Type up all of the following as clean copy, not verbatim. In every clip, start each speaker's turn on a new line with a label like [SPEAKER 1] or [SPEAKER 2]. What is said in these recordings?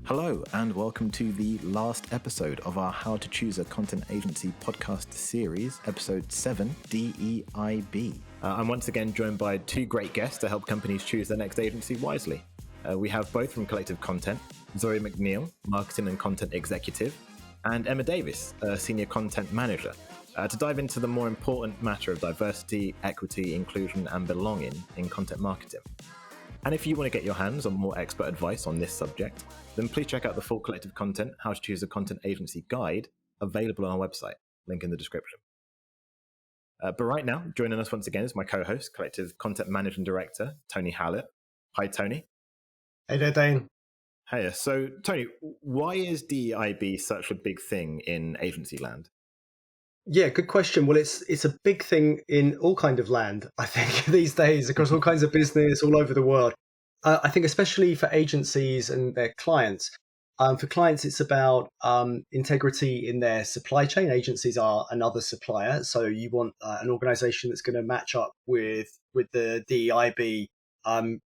[SPEAKER 1] Hello, and welcome to the last episode of our How to Choose a Content Agency podcast series, episode 7, DEIB. I'm once again joined by two great guests to help companies choose their next agency wisely. We have both from Collective Content, Zoe McNeill, Marketing and Content Executive, and Emma Davies, Senior Content Manager, to dive into the more important matter of diversity, equity, inclusion, and belonging in content marketing. And if you want to get your hands on more expert advice on this subject, then please check out the full Collective Content How to Choose a Content Agency guide available on our website, link in the description. But right now, joining us once again is my co-host, Collective Content Managing Director, Tony Hallett. Hi, Tony.
[SPEAKER 2] Hey there, Daine.
[SPEAKER 1] Hey, so Tony, why is DEIB such a big thing in agency land?
[SPEAKER 2] Yeah, good question. Well, it's a big thing in all kind of land, I think, these days, across all kinds of business all over the world. I think especially for agencies and their clients. For clients, it's about integrity in their supply chain. Agencies are another supplier. So you want an organization that's going to match up with the DEIB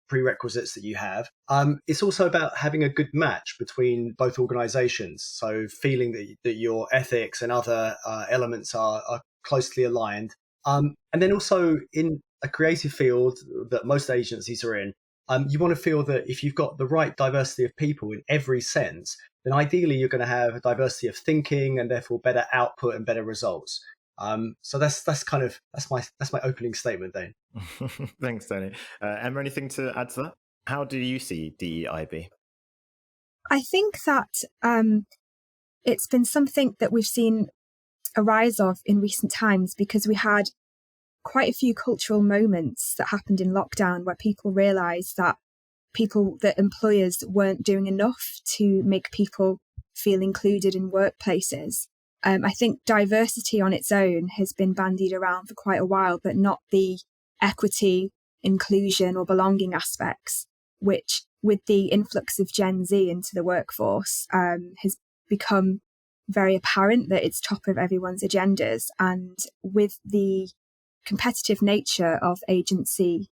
[SPEAKER 2] prerequisites that you have. It's also about having a good match between both organizations. So feeling that your ethics and other elements are closely aligned. And then also in a creative field that most agencies are in, you want to feel that if you've got the right diversity of people in every sense, then ideally you're going to have a diversity of thinking and therefore better output and better results. So that's my opening statement, Daine.
[SPEAKER 1] Thanks, Tony. Emma, anything to add to that? How do you see DEIB?
[SPEAKER 3] I think that it's been something that we've seen a rise of in recent times because we had quite a few cultural moments that happened in lockdown where people realised that employers weren't doing enough to make people feel included in workplaces. I think diversity on its own has been bandied around for quite a while, but not the equity, inclusion or belonging aspects, which with the influx of Gen Z into the workforce has become very apparent that it's top of everyone's agendas. And with the competitive nature of agency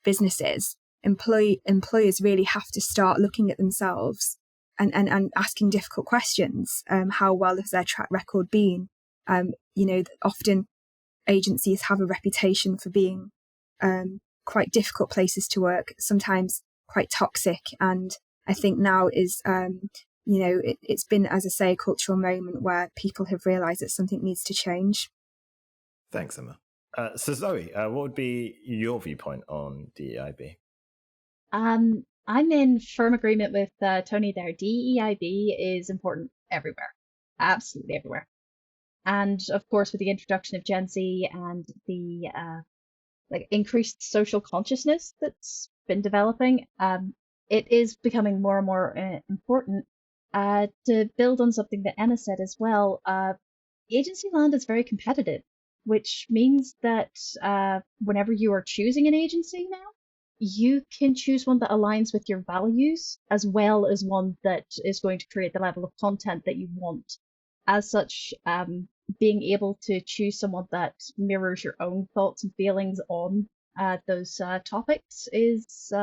[SPEAKER 3] businesses, employers really have to start looking at themselves and asking difficult questions. How well has their track record been? Often agencies have a reputation for being quite difficult places to work, sometimes quite toxic. And I think now is, it's been, as I say, a cultural moment where people have realised that something needs to change.
[SPEAKER 1] Thanks, Emma. So Zoe, what would be your viewpoint on DEIB?
[SPEAKER 4] I'm in firm agreement with Tony there. DEIB is important everywhere, absolutely everywhere. And of course, with the introduction of Gen Z and the increased social consciousness that's been developing, it is becoming more and more important. To build on something that Emma said as well, agency land is very competitive, which means that whenever you are choosing an agency now, you can choose one that aligns with your values as well as one that is going to create the level of content that you want. As such, being able to choose someone that mirrors your own thoughts and feelings on those topics is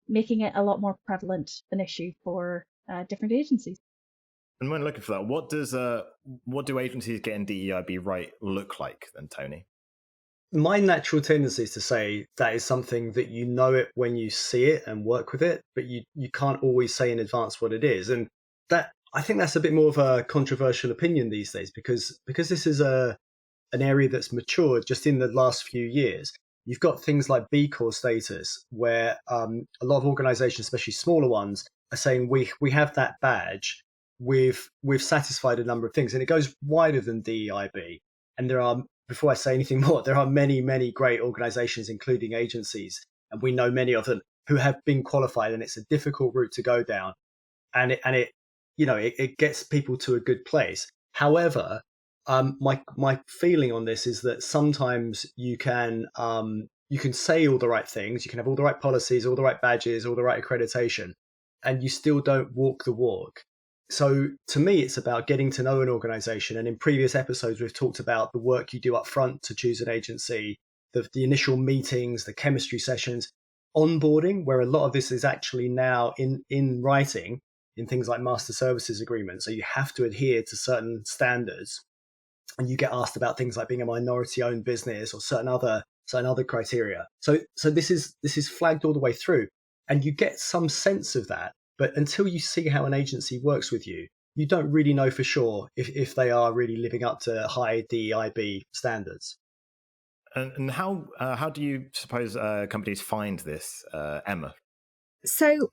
[SPEAKER 4] making it a lot more prevalent an issue for different agencies.
[SPEAKER 1] And when looking for that, what do agencies getting DEIB right look like then, Tony?
[SPEAKER 2] My natural tendency is to say that is something that you know it when you see it and work with it, but you can't always say in advance what it is. And that, I think that's a bit more of a controversial opinion these days because this is an area that's matured just in the last few years. You've got things like B Corp status where a lot of organizations, especially smaller ones, are saying we have that badge. We've satisfied a number of things, and it goes wider than DEIB. And there are, before I say anything more, there are many, many great organizations, including agencies, and we know many of them who have been qualified, and it's a difficult route to go down. And it gets people to a good place. However, my feeling on this is that sometimes you can say all the right things, you can have all the right policies, all the right badges, all the right accreditation, and you still don't walk the walk. So to me, it's about getting to know an organization. And in previous episodes, we've talked about the work you do up front to choose an agency, the initial meetings, the chemistry sessions, onboarding, where a lot of this is actually now in writing. in things like master services agreements. So you have to adhere to certain standards, and you get asked about things like being a minority-owned business or certain other criteria. So this is flagged all the way through, and you get some sense of that. But until you see how an agency works with you, you don't really know for sure if they are really living up to high DEIB standards.
[SPEAKER 1] And how do you suppose companies find this, Emma?
[SPEAKER 3] So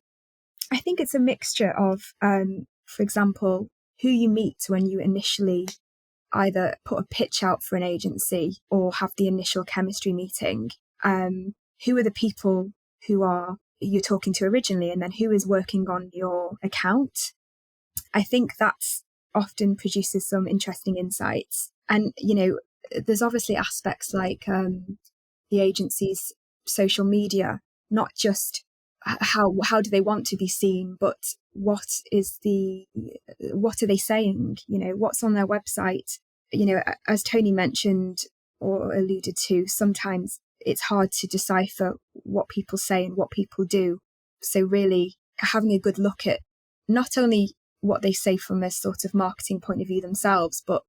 [SPEAKER 3] I think it's a mixture of, for example, who you meet when you initially either put a pitch out for an agency or have the initial chemistry meeting. Who are the people you're talking to originally, and then who is working on your account? I think that often produces some interesting insights. And, there's obviously aspects like the agency's social media, not just how do they want to be seen, but what are they saying? What's on their website? As Tony mentioned or alluded to, sometimes it's hard to decipher what people say and what people do. So really having a good look at not only what they say from a sort of marketing point of view themselves, but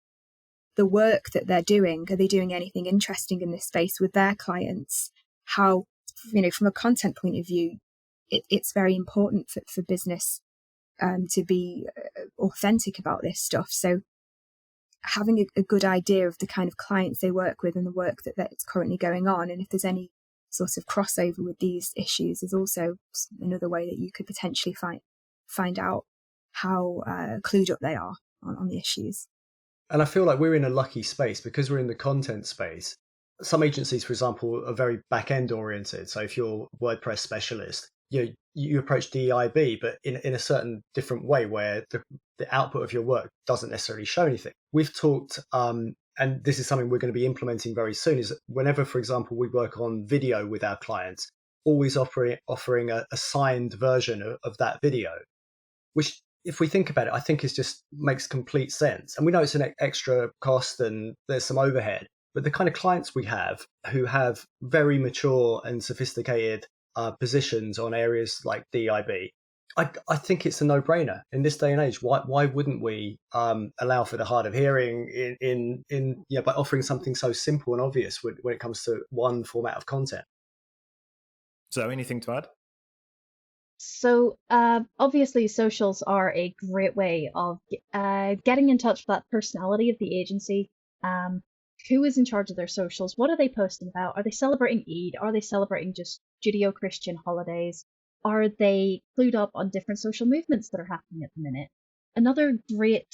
[SPEAKER 3] the work that they're doing. Are they doing anything interesting in this space with their clients? How, from a content point of view, it's very important for business to be authentic about this stuff. So having a good idea of the kind of clients they work with and the work that's currently going on, and if there's any sort of crossover with these issues, is also another way that you could potentially find out how clued up they are on the issues.
[SPEAKER 2] And I feel like we're in a lucky space because we're in the content space. Some agencies, for example, are very back-end oriented. So if you're a WordPress specialist, you approach DEIB, but in a certain different way where the output of your work doesn't necessarily show anything. We've talked, and this is something we're going to be implementing very soon, is whenever, for example, we work on video with our clients, always offering a signed version of that video, which, if we think about it, I think just makes complete sense. And we know it's an extra cost and there's some overhead, but the kind of clients we have who have very mature and sophisticated positions on areas like DEIB, I think it's a no-brainer in this day and age. Why wouldn't we allow for the hard of hearing by offering something so simple and obvious when it comes to one format of content?
[SPEAKER 1] So, anything to add?
[SPEAKER 4] So obviously socials are a great way of getting in touch with that personality of the agency. Who is in charge of their socials? What are they posting about? Are they celebrating Eid? Are they celebrating just Judeo-Christian holidays? Are they clued up on different social movements that are happening at the minute? Another great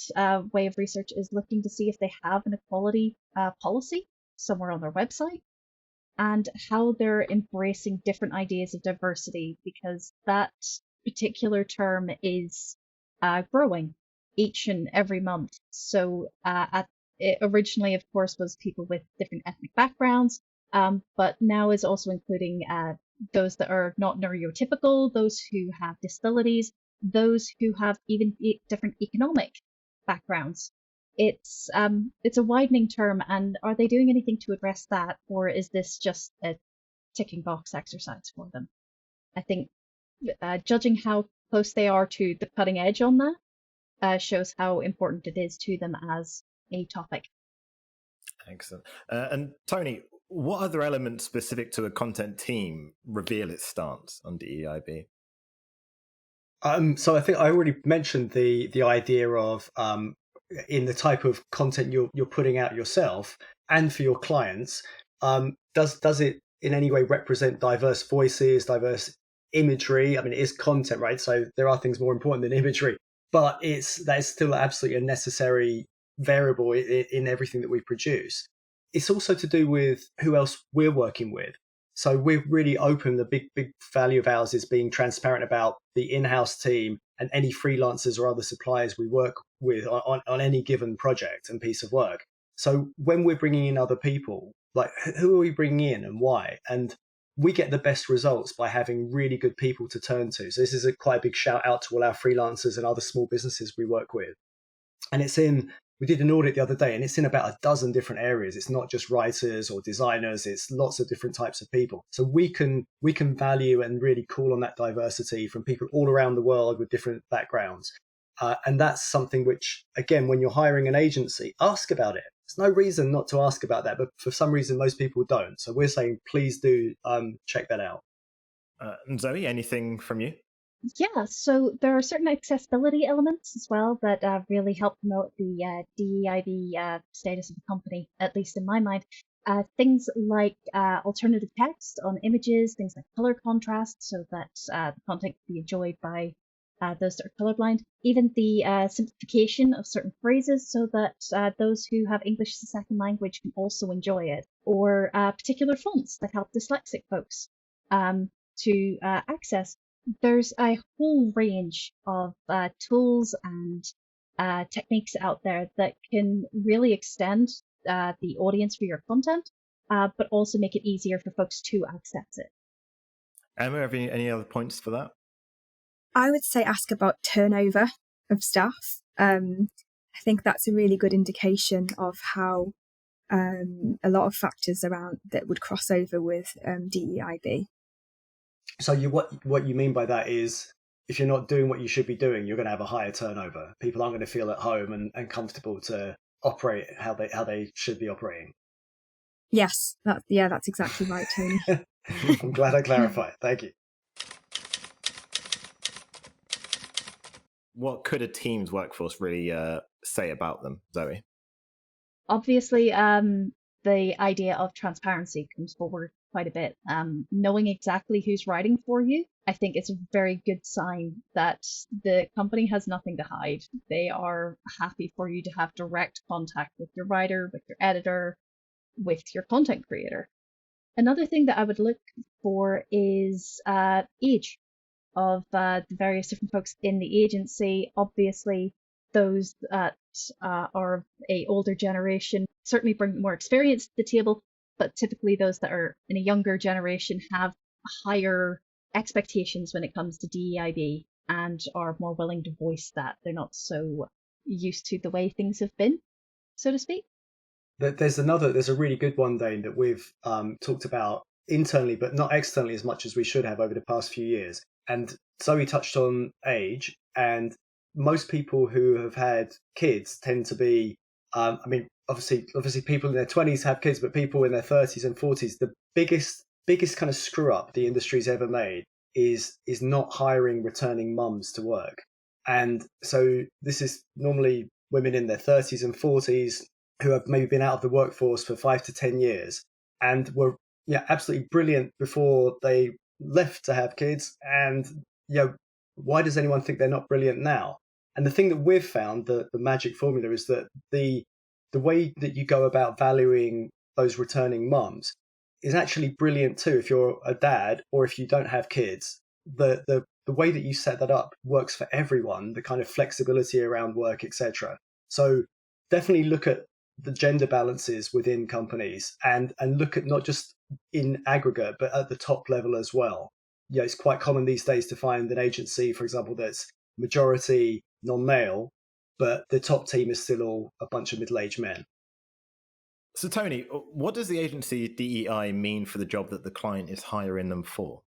[SPEAKER 4] way of research is looking to see if they have an equality policy somewhere on their website, and how they're embracing different ideas of diversity, because that particular term is growing each and every month. So it originally, of course, was people with different ethnic backgrounds, but now is also including those that are not neurotypical, those who have disabilities, those who have even different economic backgrounds. It's a widening term, and are they doing anything to address that, or is this just a ticking box exercise for them? I think judging how close they are to the cutting edge on that shows how important it is to them as a topic.
[SPEAKER 1] Excellent. And Tony, what other elements specific to a content team reveal its stance on DEIB?
[SPEAKER 2] So I think I already mentioned the idea of in the type of content you're putting out yourself and for your clients, does it in any way represent diverse voices, diverse imagery? I mean, it is content, right? So there are things more important than imagery, but that is still absolutely a necessary variable in everything that we produce. It's also to do with who else we're working with. So we're really open. The big value of ours is being transparent about the in-house team and any freelancers or other suppliers we work with on any given project and piece of work. So when we're bringing in other people, like who are we bringing in and why? And we get the best results by having really good people to turn to. So this is quite a big shout out to all our freelancers and other small businesses we work with. And it's in we did an audit the other day, and it's in about a dozen different areas. It's not just writers or designers, it's lots of different types of people. So we can value and really call on that diversity from people all around the world with different backgrounds. And that's something which, again, when you're hiring an agency, ask about it. There's no reason not to ask about that, but for some reason, most people don't. So we're saying, please do check that out.
[SPEAKER 1] And Zoe, anything from you?
[SPEAKER 4] Yeah, so there are certain accessibility elements as well that really help promote the DEIB status of the company, at least in my mind. Things like alternative text on images, things like color contrast, so that the content can be enjoyed by those that are colorblind. Even the simplification of certain phrases so that those who have English as a second language can also enjoy it. Or particular fonts that help dyslexic folks to access. There's a whole range of tools and techniques out there that can really extend the audience for your content, but also make it easier for folks to access it.
[SPEAKER 1] Emma, have you any other points for that?
[SPEAKER 3] I would say ask about turnover of staff. I think that's a really good indication of how a lot of factors around that would cross over with DEIB.
[SPEAKER 2] So what you mean by that is, if you're not doing what you should be doing, you're going to have a higher turnover. People aren't going to feel at home and comfortable to operate how they should be operating.
[SPEAKER 3] Yes, that's exactly right, Tony.
[SPEAKER 2] I'm glad I clarified. Thank you.
[SPEAKER 1] What could a team's workforce really say about them, Zoe?
[SPEAKER 4] Obviously, the idea of transparency comes forward quite a bit. Knowing exactly who's writing for you, I think it's a very good sign that the company has nothing to hide. They are happy for you to have direct contact with your writer, with your editor, with your content creator. Another thing that I would look for is age of the various different folks in the agency. Obviously, those that are a older generation certainly bring more experience to the table, but typically those that are in a younger generation have higher expectations when it comes to DEIB and are more willing to voice that. They're not so used to the way things have been, so to speak.
[SPEAKER 2] There's a really good one, Daine, that we've talked about internally, but not externally as much as we should have over the past few years. And Zoe touched on age, and most people who have had kids tend to be, obviously people in their 20s have kids, but people in their 30s and 40s, the biggest kind of screw up the industry's ever made is not hiring returning mums to work. And so this is normally women in their 30s and 40s who have maybe been out of the workforce for 5 to 10 years and were absolutely brilliant before they left to have kids. And why does anyone think they're not brilliant now? And the thing that we've found, the magic formula, is that the way that you go about valuing those returning mums is actually brilliant too. If you're a dad or if you don't have kids, the way that you set that up works for everyone, the kind of flexibility around work, etc. So definitely look at the gender balances within companies and look at not just in aggregate, but at the top level as well. It's quite common these days to find an agency, for example, that's majority non-male, but the top team is still all a bunch of middle-aged men.
[SPEAKER 1] So, Tony, what does the agency DEI mean for the job that the client is hiring them for?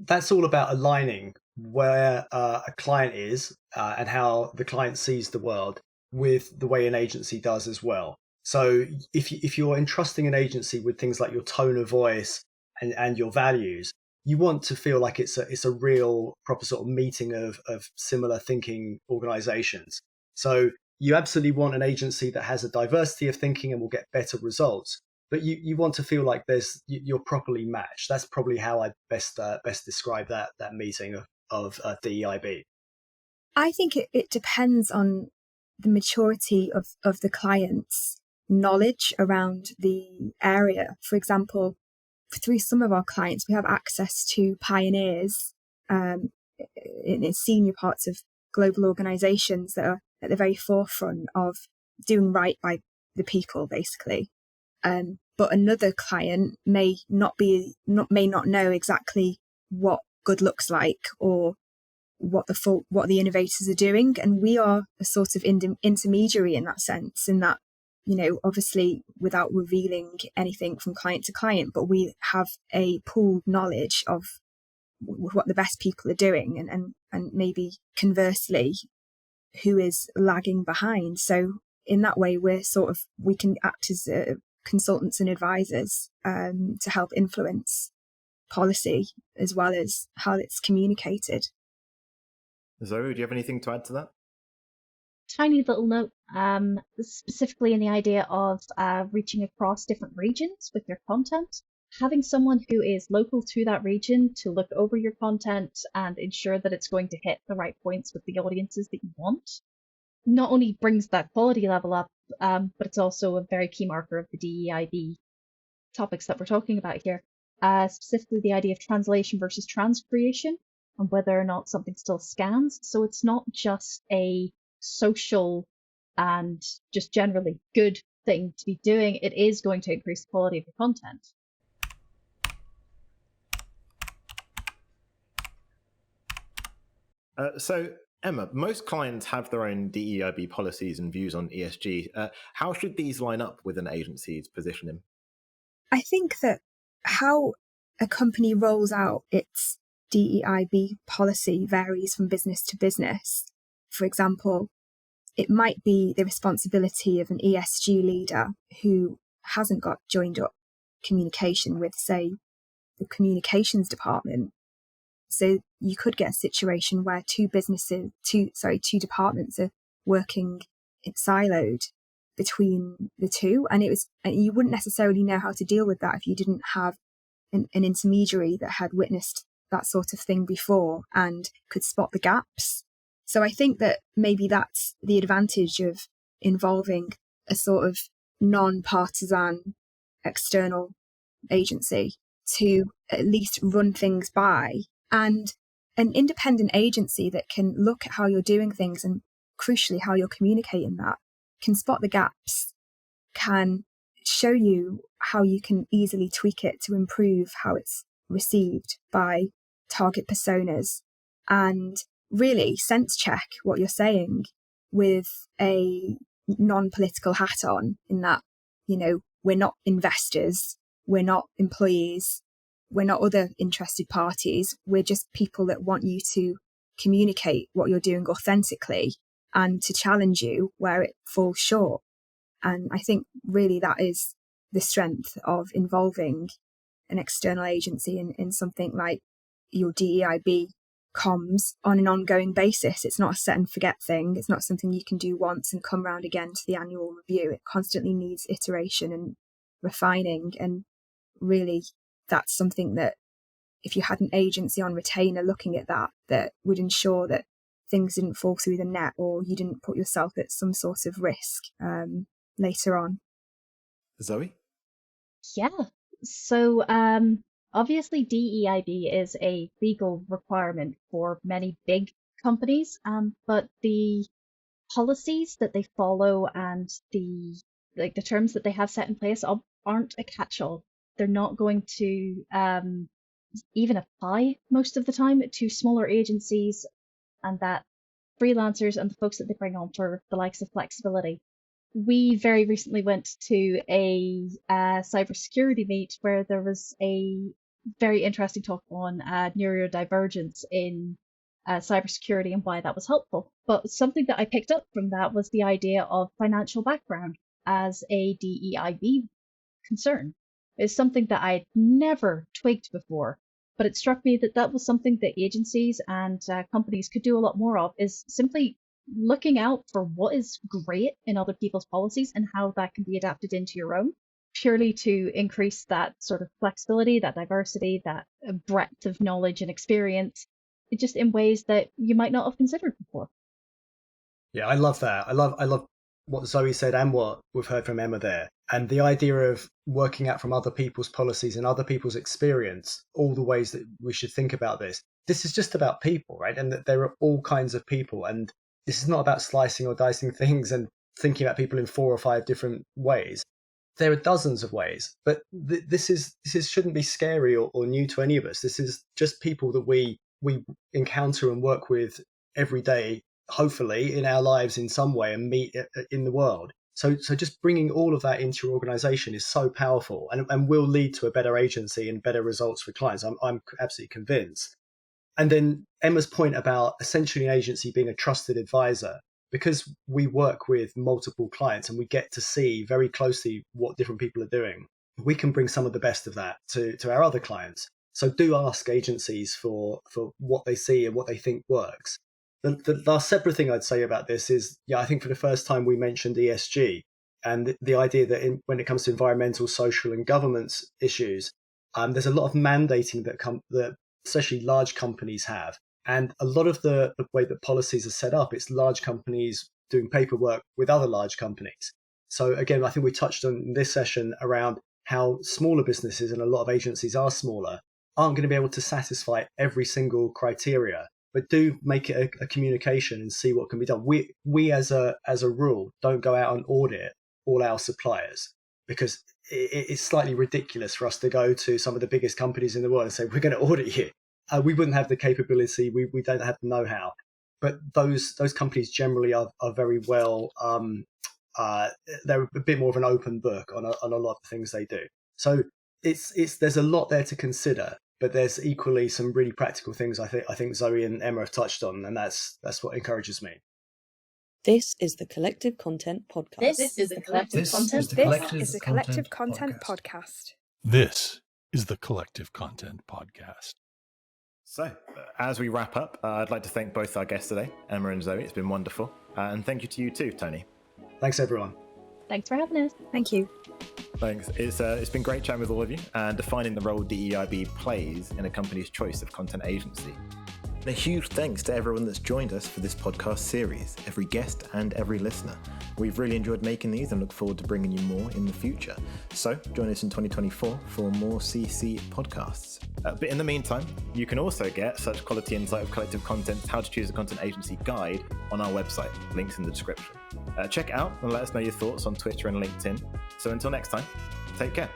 [SPEAKER 2] That's all about aligning where a client is and how the client sees the world with the way an agency does as well. So if you're entrusting an agency with things like your tone of voice and your values, you want to feel like it's a real proper sort of meeting of similar thinking organizations. So you absolutely want an agency that has a diversity of thinking and will get better results. But you want to feel like you're properly matched. That's probably how I best describe that meeting of DEIB.
[SPEAKER 3] I think it depends on the maturity of the client's knowledge around the area. For example, through some of our clients, we have access to pioneers in senior parts of global organizations that are at the very forefront of doing right by the people, basically. But another client may not know exactly what good looks like or what the innovators are doing, and we are a sort of intermediary in that sense, in that, obviously without revealing anything from client to client, but we have a pooled knowledge of what the best people are doing, and maybe conversely who is lagging behind. So in that way, we can act as consultants and advisors to help influence policy as well as how it's communicated.
[SPEAKER 1] Zoe, do you have anything to add to that?
[SPEAKER 4] Tiny little note, specifically in the idea of reaching across different regions with your content. Having someone who is local to that region to look over your content and ensure that it's going to hit the right points with the audiences that you want, not only brings that quality level up, but it's also a very key marker of the DEIB topics that we're talking about here, specifically the idea of translation versus transcreation and whether or not something still scans. So it's not just a social and just generally good thing to be doing, it is going to increase the quality of your content.
[SPEAKER 1] So, Emma, most clients have their own DEIB policies and views on ESG. How should these line up with an agency's positioning?
[SPEAKER 3] I think that how a company rolls out its DEIB policy varies from business to business. For example, it might be the responsibility of an ESG leader who hasn't got joined up communication with, say, the communications department. So you could get a situation where two departments are working siloed between the two, and you wouldn't necessarily know how to deal with that if you didn't have an intermediary that had witnessed that sort of thing before and could spot the gaps. So I think that maybe that's the advantage of involving a sort of non-partisan external agency to at least run things by, and an independent agency that can look at how you're doing things and crucially how you're communicating that, can spot the gaps, can show you how you can easily tweak it to improve how it's received by target personas, and really sense check what you're saying with a non-political hat on, in that, we're not investors, we're not employees, we're not other interested parties, we're just people that want you to communicate what you're doing authentically and to challenge you where it falls short. And I think really that is the strength of involving an external agency in something like your DEIB comms on an ongoing basis. It's not a set and forget thing. It's not something you can do once and come round again to the annual review. It constantly needs iteration and refining. And really, that's something that if you had an agency on retainer looking at that would ensure that things didn't fall through the net or you didn't put yourself at some sort of risk later on.
[SPEAKER 1] Zoe?
[SPEAKER 4] Yeah. So obviously DEIB is a legal requirement for many big companies, but the policies that they follow and the terms that they have set in place aren't a catch-all. They're not going to even apply most of the time to smaller agencies, and that freelancers and the folks that they bring on for the likes of flexibility. We very recently went to a cybersecurity meet where there was a very interesting talk on neurodivergence in cybersecurity and why that was helpful. But something that I picked up from that was the idea of financial background as a DEIB concern. It's something that I'd never twigged before, but it struck me that that was something that agencies and companies could do a lot more of, is simply looking out for what is great in other people's policies and how that can be adapted into your own, purely to increase that sort of flexibility, that diversity, that breadth of knowledge and experience, just in ways that you might not have considered before.
[SPEAKER 2] Yeah, I love that. I love what Zoe said and what we've heard from Emma there. And the idea of working out from other people's policies and other people's experience, all the ways that we should think about this. This is just about people, right? And that there are all kinds of people. And this is not about slicing or dicing things and thinking about people in 4 or 5 different ways. There are dozens of ways, but this shouldn't be scary or new to any of us. This is just people that we we encounter and work with every day, hopefully in our lives in some way, and meet in the world. So just bringing all of that into your organization is so powerful, and will lead to a better agency and better results for clients. I'm absolutely convinced. And then Emma's point about essentially an agency being a trusted advisor, because we work with multiple clients and we get to see very closely what different people are doing, we can bring some of the best of that to our other clients. So do ask agencies for what they see and what they think works. The last separate thing I'd say about this is, I think for the first time we mentioned ESG, and the idea that when it comes to environmental, social and governance issues, there's a lot of mandating that especially large companies have. And a lot of the way that policies are set up, it's large companies doing paperwork with other large companies. So again, I think we touched on in this session around how smaller businesses, and a lot of agencies are smaller, aren't going to be able to satisfy every single criteria. But do make it a communication and see what can be done. We as a rule don't go out and audit all our suppliers, because it's slightly ridiculous for us to go to some of the biggest companies in the world and say, we're going to audit you. We wouldn't have the capability. We don't have the know-how. But those companies generally are very well. They're a bit more of an open book on a lot of the things they do. So there's a lot there to consider. But there's equally some really practical things I think Zoe and Emma have touched on, and that's what encourages me.
[SPEAKER 5] This is the Collective Content Podcast.
[SPEAKER 4] This is the Collective Content.
[SPEAKER 3] This is the Collective Content Podcast.
[SPEAKER 6] This is the Collective Content Podcast.
[SPEAKER 1] So, as we wrap up, I'd like to thank both our guests today, Emma and Zoe. It's been wonderful. And thank you to you too, Tony.
[SPEAKER 2] Thanks, everyone.
[SPEAKER 4] Thanks for having us.
[SPEAKER 3] Thank you.
[SPEAKER 1] Thanks. It's been great chatting with all of you and defining the role DEIB plays in a company's choice of content agency. And a huge thanks to everyone that's joined us for this podcast series, every guest and every listener. We've really enjoyed making these and look forward to bringing you more in the future. So join us in 2024 for more CC podcasts. But in the meantime, you can also get such quality insight of collective content, how to choose a content agency guide on our website. Links in the description. Check it out and let us know your thoughts on Twitter and LinkedIn. So until next time, take care.